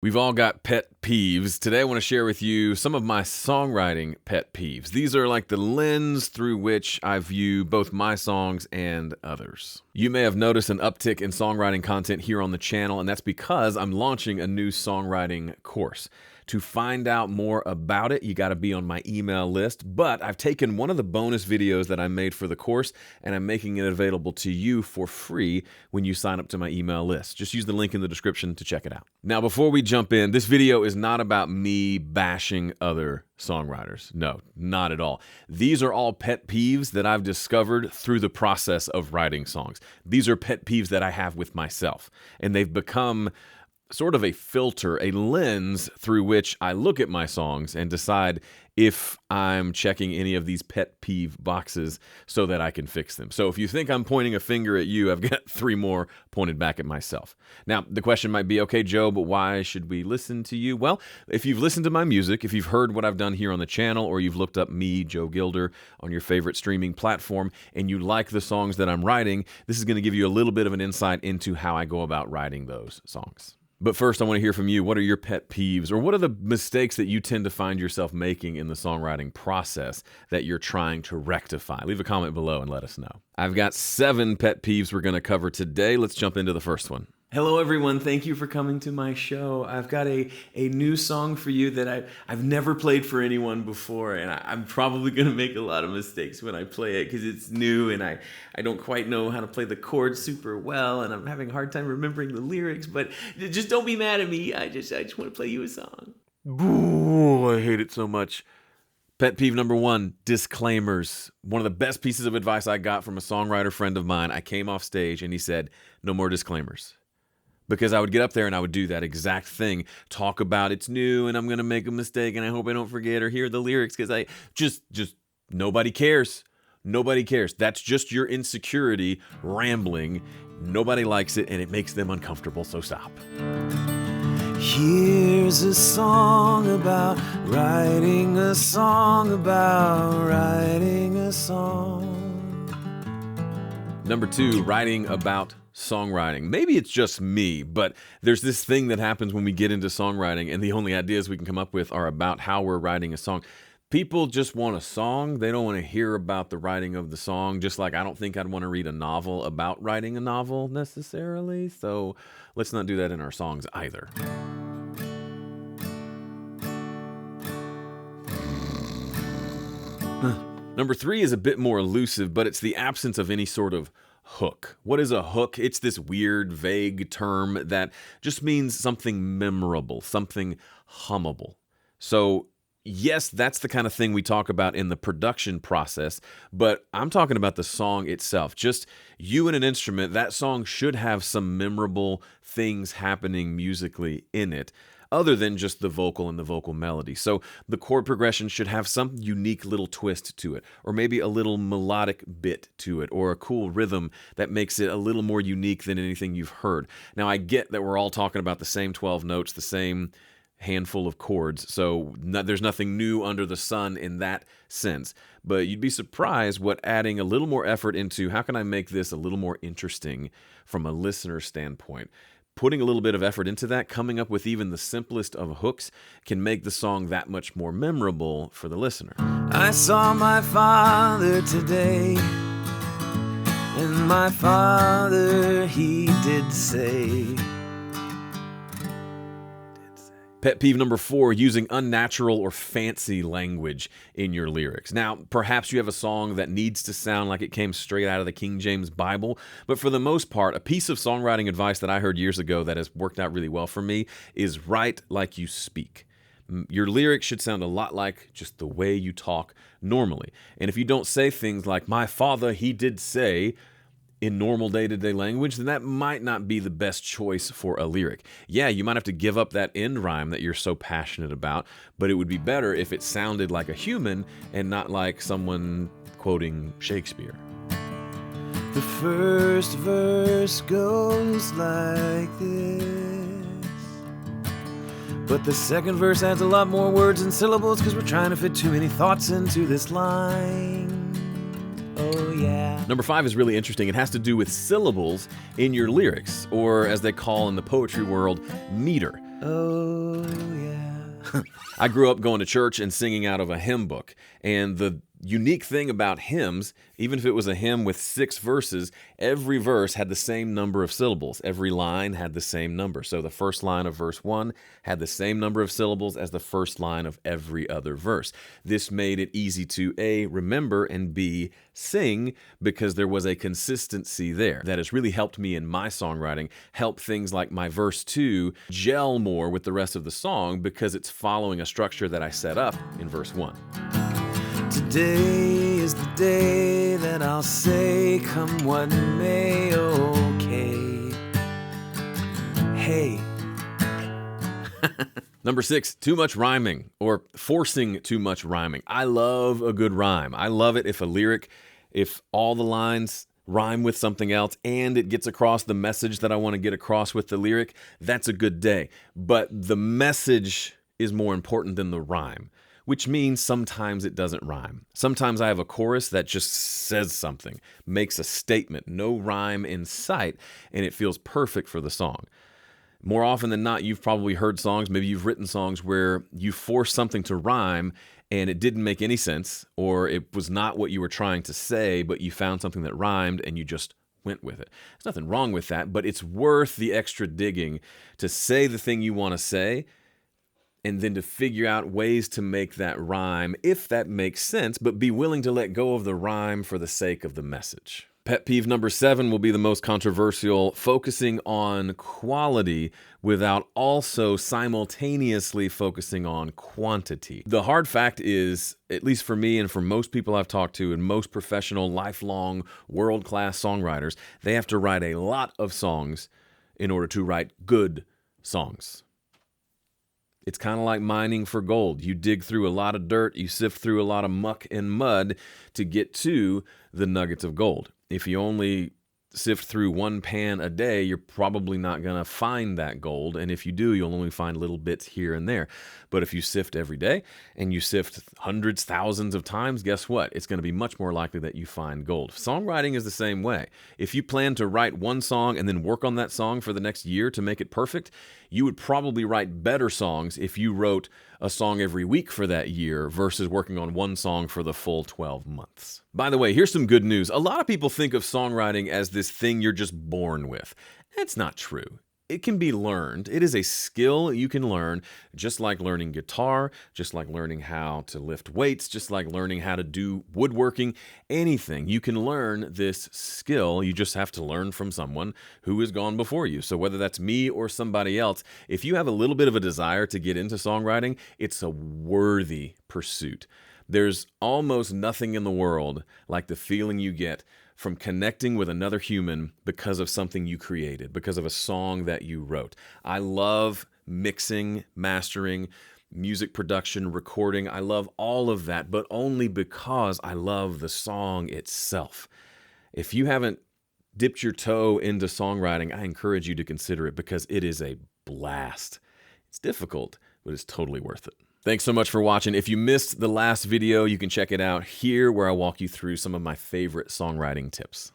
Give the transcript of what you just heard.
We've all got pet peeves. Today I want to share with you some of my songwriting pet peeves. These are like the lens through which I view both my songs and others. You may have noticed an uptick in songwriting content here on the channel, and that's because I'm launching a new songwriting course. To find out more about it, you got to be on my email list, but I've taken one of the bonus videos that I made for the course and I'm making it available to you for free when you sign up to my email list. Just use the link in the description to check it out. Now, before we jump in, this video is not about me bashing other songwriters. No, not at all. These are all pet peeves that I've discovered through the process of writing songs. These are pet peeves that I have with myself, and they've become sort of a filter, a lens through which I look at my songs and decide if I'm checking any of these pet peeve boxes so that I can fix them. So if you think I'm pointing a finger at you, I've got 3 more pointed back at myself. Now, the question might be, okay, Joe, but why should we listen to you? Well, if you've listened to my music, if you've heard what I've done here on the channel, or you've looked up me, Joe Gilder, on your favorite streaming platform, and you like the songs that I'm writing, this is going to give you a little bit of an insight into how I go about writing those songs. But first, I want to hear from you. What are your pet peeves, or what are the mistakes that you tend to find yourself making in the songwriting process that you're trying to rectify? Leave a comment below and let us know. I've got 7 pet peeves we're going to cover today. Let's jump into the first one. Hello everyone, thank you for coming to my show. I've got a new song for you that I've never played for anyone before, and I'm probably going to make a lot of mistakes when I play it because it's new and I don't quite know how to play the chords super well, and I'm having a hard time remembering the lyrics, but just don't be mad at me. I just want to play you a song. Boo, I hate it so much. Pet peeve number 1, disclaimers. One of the best pieces of advice I got from a songwriter friend of mine, I came off stage and he said, no more disclaimers. Because I would get up there and I would do that exact thing, talk about it's new and I'm going to make a mistake and I hope I don't forget or hear the lyrics because I just nobody cares. Nobody cares. That's just your insecurity rambling. Nobody likes it and it makes them uncomfortable, so stop. Here's a song about writing a song about writing a song. Number 2, writing about songwriting. Maybe it's just me, but there's this thing that happens when we get into songwriting and the only ideas we can come up with are about how we're writing a song. People just want a song. They don't want to hear about the writing of the song, just like I don't think I'd want to read a novel about writing a novel necessarily. So let's not do that in our songs either. Number 3 is a bit more elusive, but it's the absence of any sort of hook. What is a hook? It's this weird, vague term that just means something memorable, something hummable. So yes, that's the kind of thing we talk about in the production process, but I'm talking about the song itself. Just you and an instrument, that song should have some memorable things happening musically in it, other than just the vocal and the vocal melody. So the chord progression should have some unique little twist to it, or maybe a little melodic bit to it, or a cool rhythm that makes it a little more unique than anything you've heard. Now, I get that we're all talking about the same 12 notes, the same handful of chords, so there's nothing new under the sun in that sense. But you'd be surprised what adding a little more effort into how can I make this a little more interesting from a listener standpoint. Putting a little bit of effort into that, coming up with even the simplest of hooks, can make the song that much more memorable for the listener. I saw my father today, and my father, he did say. Pet peeve number 4, using unnatural or fancy language in your lyrics. Now, perhaps you have a song that needs to sound like it came straight out of the King James Bible, but for the most part, a piece of songwriting advice that I heard years ago that has worked out really well for me is write like you speak. Your lyrics should sound a lot like just the way you talk normally. And if you don't say things like, my father, he did say, in normal day-to-day language, then that might not be the best choice for a lyric. Yeah, you might have to give up that end rhyme that you're so passionate about, but it would be better if it sounded like a human and not like someone quoting Shakespeare. The first verse goes like this, but the second verse adds a lot more words and syllables because we're trying to fit too many thoughts into this line. Oh yeah. Number 5 is really interesting. It has to do with syllables in your lyrics, or as they call in the poetry world, meter. Oh, yeah. I grew up going to church and singing out of a hymn book. And the unique thing about hymns, even if it was a hymn with 6 verses, every verse had the same number of syllables. Every line had the same number. So the first line of verse 1 had the same number of syllables as the first line of every other verse. This made it easy to A, remember, and B, sing, because there was a consistency there. That has really helped me in my songwriting, help things like my verse 2 gel more with the rest of the song because it's following a structure that I set up in verse 1. Today is the day that I'll say, come what may, okay. Hey. Number 6, too much rhyming or forcing too much rhyming. I love a good rhyme. I love it if all the lines rhyme with something else and it gets across the message that I want to get across with the lyric. That's a good day. But the message is more important than the rhyme, which means sometimes it doesn't rhyme. Sometimes I have a chorus that just says something, makes a statement, no rhyme in sight, and it feels perfect for the song. More often than not, you've probably heard songs, maybe you've written songs where you forced something to rhyme and it didn't make any sense, or it was not what you were trying to say, but you found something that rhymed and you just went with it. There's nothing wrong with that, but it's worth the extra digging to say the thing you want to say and then to figure out ways to make that rhyme, if that makes sense, but be willing to let go of the rhyme for the sake of the message. Pet peeve number 7 will be the most controversial, focusing on quality without also simultaneously focusing on quantity. The hard fact is, at least for me and for most people I've talked to and most professional, lifelong, world-class songwriters, they have to write a lot of songs in order to write good songs. It's kind of like mining for gold. You dig through a lot of dirt, you sift through a lot of muck and mud to get to the nuggets of gold. If you only sift through 1 pan a day, you're probably not going to find that gold. And if you do, you'll only find little bits here and there. But if you sift every day and you sift hundreds, thousands of times, guess what? It's going to be much more likely that you find gold. Songwriting is the same way. If you plan to write one song and then work on that song for the next year to make it perfect, you would probably write better songs if you wrote a song every week for that year versus working on one song for the full 12 months. By the way, here's some good news. A lot of people think of songwriting as this thing you're just born with. That's not true. It can be learned. It is a skill you can learn, just like learning guitar, just like learning how to lift weights, just like learning how to do woodworking, anything. You can learn this skill. You just have to learn from someone who has gone before you. So whether that's me or somebody else, if you have a little bit of a desire to get into songwriting, it's a worthy pursuit. There's almost nothing in the world like the feeling you get from connecting with another human because of something you created, because of a song that you wrote. I love mixing, mastering, music production, recording. I love all of that, but only because I love the song itself. If you haven't dipped your toe into songwriting, I encourage you to consider it because it is a blast. It's difficult, but it's totally worth it. Thanks so much for watching. If you missed the last video, you can check it out here where I walk you through some of my favorite songwriting tips.